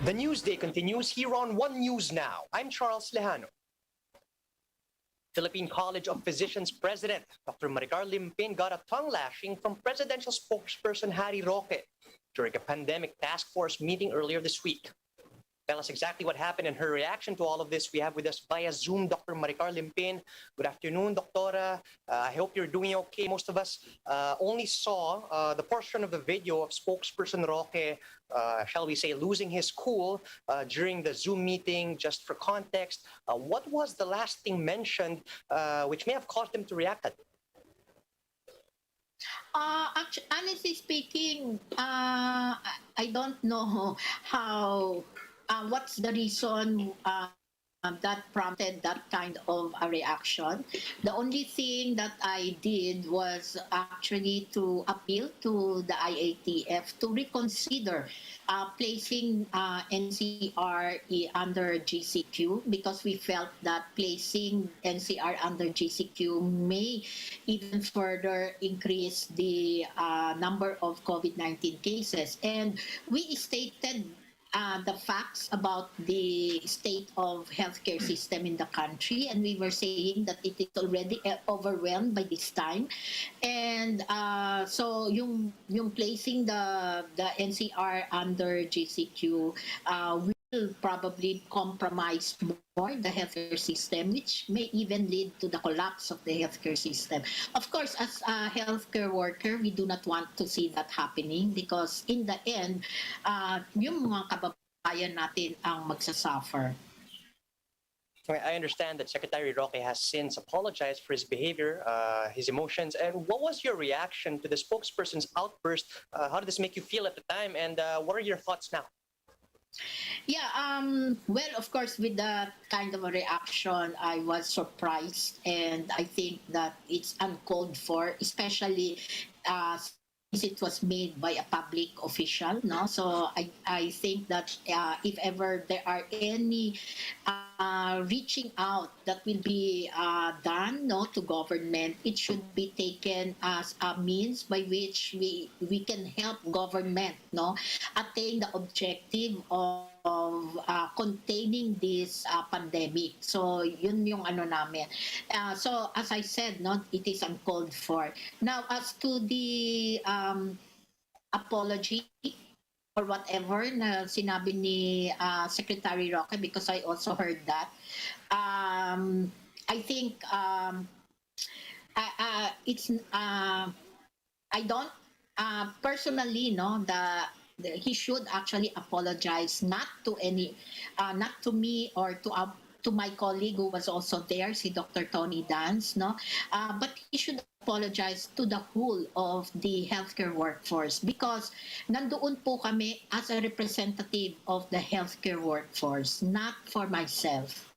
The Newsday continues here on One News Now. I'm Charles Lejano. Philippine College of Physicians President Dr. Marika Limping got a tongue lashing from presidential spokesperson Harry Roque during a pandemic task force meeting earlier this week. Tell us exactly what happened and her reaction to all of this. We have with us via Zoom Dr. Marika Limping. Good afternoon, Doctora. I hope you're doing okay. Most of us only saw the portion of the video of spokesperson Roque, shall we say, losing his cool during the Zoom meeting. Just for context, what was the last thing mentioned which may have caused him to react? Actually, honestly speaking, I don't know how. What's the reason that prompted that kind of a reaction? The only thing that I did was actually to appeal to the IATF to reconsider placing NCR under GCQ, because we felt that placing NCR under GCQ may even further increase the number of COVID-19 cases. And we stated the facts about the state of healthcare system in the country, and we were saying that it is already overwhelmed by this time. And so yung placing the NCR under GCQ will probably compromise more the healthcare system, which may even lead to the collapse of the healthcare system. Of course, as a healthcare worker, we do not want to see that happening, because in the end, yung mga kababayan natin ang magsasuffer. I understand that Secretary Roque has since apologized for his behavior, his emotions. And what was your reaction to the spokesperson's outburst? How did this make you feel at the time? And what are your thoughts now? Yeah, well, of course, with that kind of a reaction, I was surprised, and I think that it's uncalled for, especially since it was made by a public official, no? So I think that if ever there are any reaching out that will be done, no, to government, it should be taken as a means by which we can help government, no, attain the objective of containing this pandemic. So yun yung ano namin. So as I said, no, it is uncalled for. Now, as to the apology or whatever na sinabi ni Secretary Roque, because I also heard that, I think it's I don't personally, no, he should actually apologize, not to any, not to me or to my colleague who was also there, si Dr. Tony Dance, no, but he should apologize to the whole of the healthcare workforce, because nandoon po kami as a representative of the healthcare workforce, not for myself.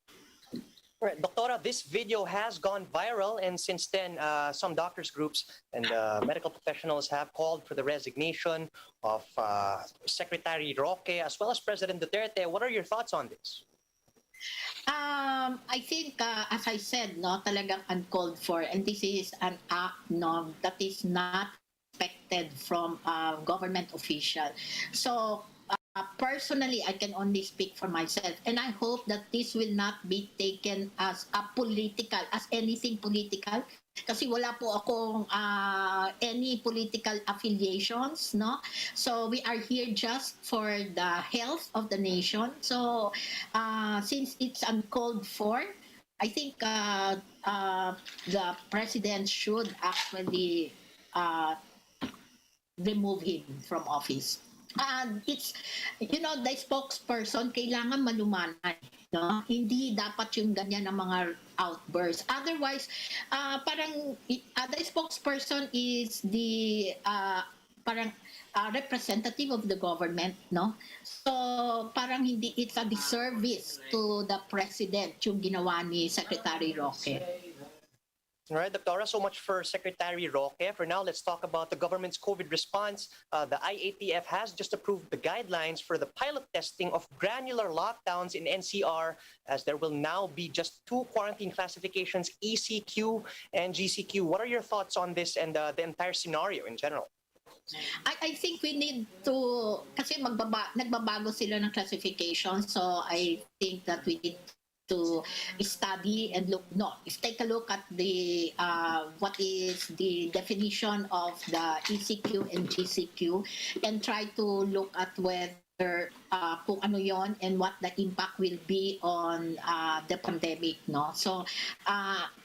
Right, Doctora, this video has gone viral, and since then, some doctors' groups and medical professionals have called for the resignation of Secretary Roque as well as President Duterte. What are your thoughts on this? I think, as I said, no, talagang uncalled for, and this is an act, no, that is not expected from a government official. So personally, I can only speak for myself, and I hope that this will not be taken as a political, as anything political, kasi wala po akong any political affiliations, no? So we are here just for the health of the nation. So since it's uncalled for, I think the president should actually remove him from office. And it's, you know, the spokesperson kailangan malumanay, no? Hindi dapat yung ganyan ng mga outbursts. Otherwise, parang the spokesperson is the parang representative of the government, no? So parang hindi, it's a disservice to the president yung ginawa ni Secretary Roque. All right, Doctora, so much for Secretary Roque. For now, let's talk about the government's COVID response. The IATF has just approved the guidelines for the pilot testing of granular lockdowns in NCR, as there will now be just two quarantine classifications, ECQ and GCQ. What are your thoughts on this and the entire scenario in general? I think we need to, kasi nagbabago sila ng classification, so I think that we need to study and take a look at the what is the definition of the ECQ and GCQ and try to look at whether kung ano yon and what the impact will be on the pandemic, no? So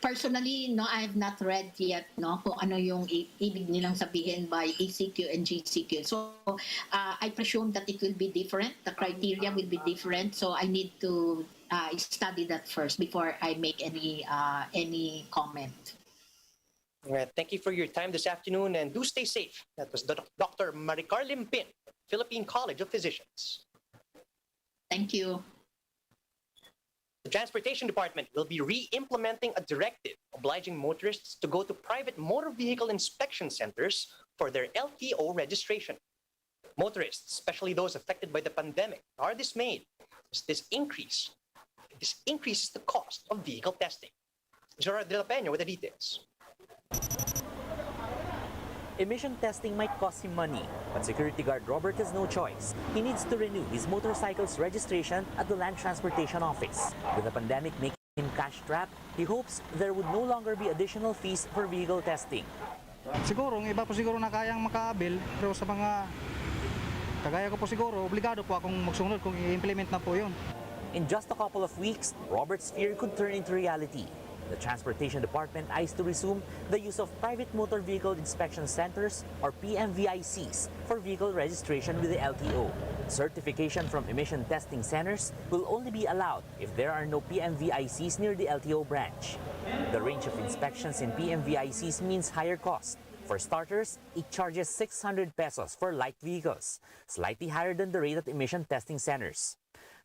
personally, no, I have not read yet, no, kung ano yung ibig nilang sabihin by ECQ and GCQ. So I presume that it will be different, the criteria will be different, so I need to study that first before I make any comment. All right, thank you for your time this afternoon and do stay safe. That was Dr. Marika Limping, Philippine College of Physicians. Thank you. The Transportation Department will be re-implementing a directive obliging motorists to go to private motor vehicle inspection centers for their LTO registration. Motorists, especially those affected by the pandemic, are dismayed as this increases the cost of vehicle testing. Gerard de la Peña with the details. Emission testing might cost him money, but security guard Robert has no choice. He needs to renew his motorcycle's registration at the Land Transportation Office. With the pandemic making him cash-strapped, he hopes there would no longer be additional fees for vehicle testing. Siguro, ang iba po siguro na kayang makaabil, pero sa mga kagaya ko po siguro, obligado po akong magsunod kung i-implement na po yun. In just a couple of weeks, Robert's fear could turn into reality. The Transportation Department eyes to resume the use of private motor vehicle inspection centers or PMVICs for vehicle registration with the LTO. Certification from emission testing centers will only be allowed if there are no PMVICs near the LTO branch. The range of inspections in PMVICs means higher cost. For starters, it charges 600 pesos for light vehicles, slightly higher than the rate at emission testing centers.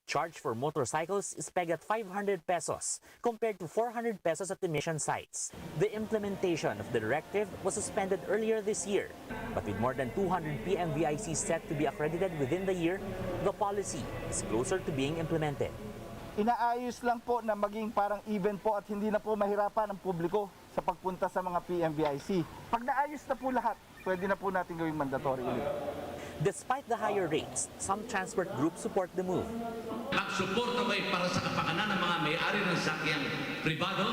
Charge for motorcycles is pegged at 500 pesos compared to 400 pesos at emission sites. The implementation of the directive was suspended earlier this year, but with more than 200 PMVICs set to be accredited within the year, the policy is closer to being implemented. Inaayos lang po na maging parang even po at hindi na po mahirapan ang publiko sa pagpunta sa mga PMVIC. Pag naayos na po lahat, pwede na po natin gawing mandatory ulit. Despite the higher rates, some transport groups support the move. Magsuporta ko para sa kapakanan ng mga may-ari ng sakyang pribado,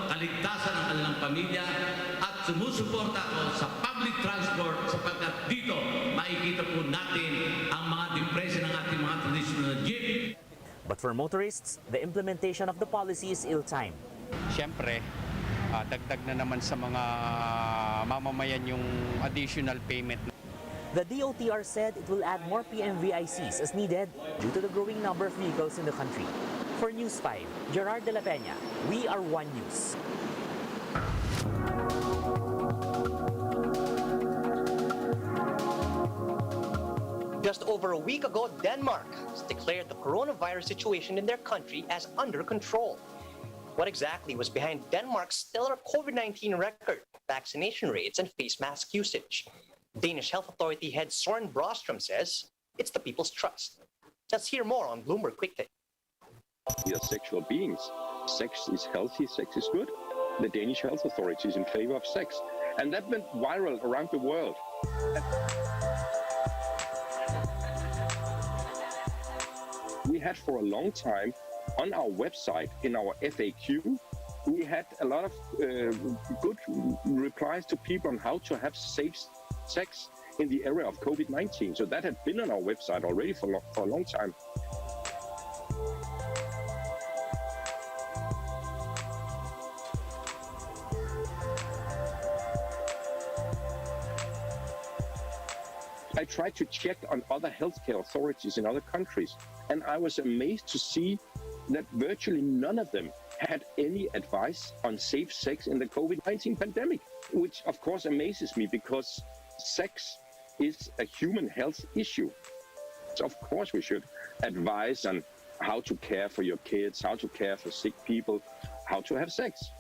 kaligtasan ng kanilang pamilya, at sumusuporta ako sa public transport sapagkat dito makikita po natin ang mga depresya ng ating mga traditional jeep. But for motorists, the implementation of the policy is ill-timed. Siyempre, dagdag na naman sa mga mamamayan yung additional payment. The DOTR said it will add more PMVICs as needed due to the growing number of vehicles in the country. For News 5, Gerard de la Peña, we are One News. Just over a week ago, Denmark has declared the coronavirus situation in their country as under control. What exactly was behind Denmark's stellar COVID-19 record, vaccination rates, and face mask usage? Danish Health Authority head Soren Brostrom says it's the people's trust. Let's hear more on Bloomberg Quick Take. We are sexual beings. Sex is healthy, sex is good. The Danish Health Authority is in favor of sex. And that went viral around the world. We had for a long time on our website, in our FAQ, we had a lot of good replies to people on how to have safe sex in the area of COVID-19. So that had been on our website already for a long time. I tried to check on other healthcare authorities in other countries, and I was amazed to see that virtually none of them had any advice on safe sex in the COVID-19 pandemic, which of course amazes me because sex is a human health issue. So of course we should advise on how to care for your kids, how to care for sick people, how to have sex.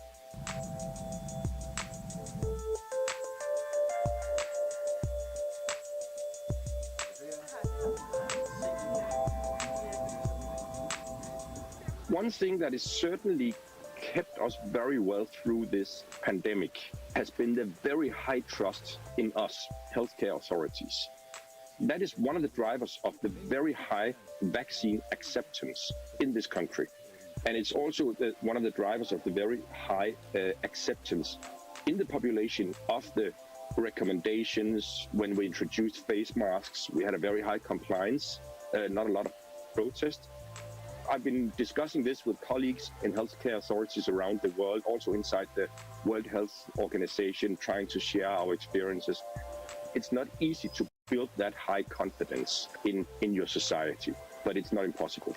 One thing that is certainly kept us very well through this pandemic has been the very high trust in us, healthcare authorities. That is one of the drivers of the very high vaccine acceptance in this country. And it's also one of the drivers of the very high acceptance in the population of the recommendations. When we introduced face masks, we had a very high compliance, not a lot of protest. I've been discussing this with colleagues in healthcare authorities around the world, also inside the World Health Organization, trying to share our experiences. It's not easy to build that high confidence in your society, but it's not impossible.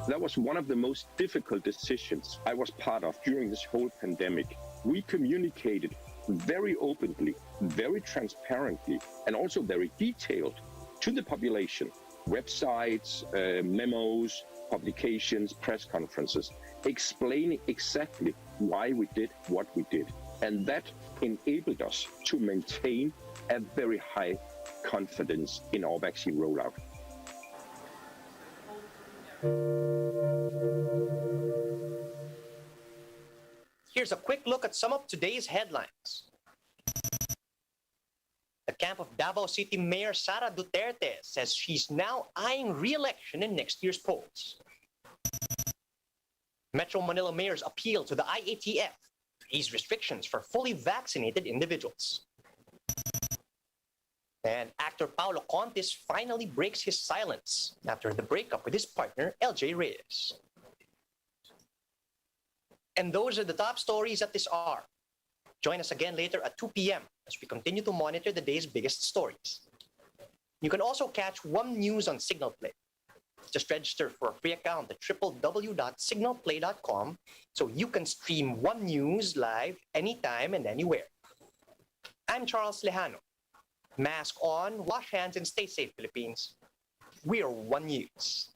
That was one of the most difficult decisions I was part of during this whole pandemic. We communicated very openly, very transparently, and also very detailed to the population. Websites, memos, publications, press conferences, explaining exactly why we did what we did. And that enabled us to maintain a very high confidence in our vaccine rollout. Here's a quick look at some of today's headlines. The camp of Davao City Mayor Sara Duterte says she's now eyeing re-election in next year's polls. Metro Manila mayors appeal to the IATF to ease restrictions for fully vaccinated individuals. And actor Paulo Contis finally breaks his silence after the breakup with his partner, LJ Reyes. And those are the top stories at this hour. Join us again later at 2 p.m. as we continue to monitor the day's biggest stories. You can also catch One News on Signal Play. Just register for a free account at www.signalplay.com so you can stream One News live anytime and anywhere. I'm Charles Lejano. Mask on, wash hands, and stay safe, Philippines. We are One News.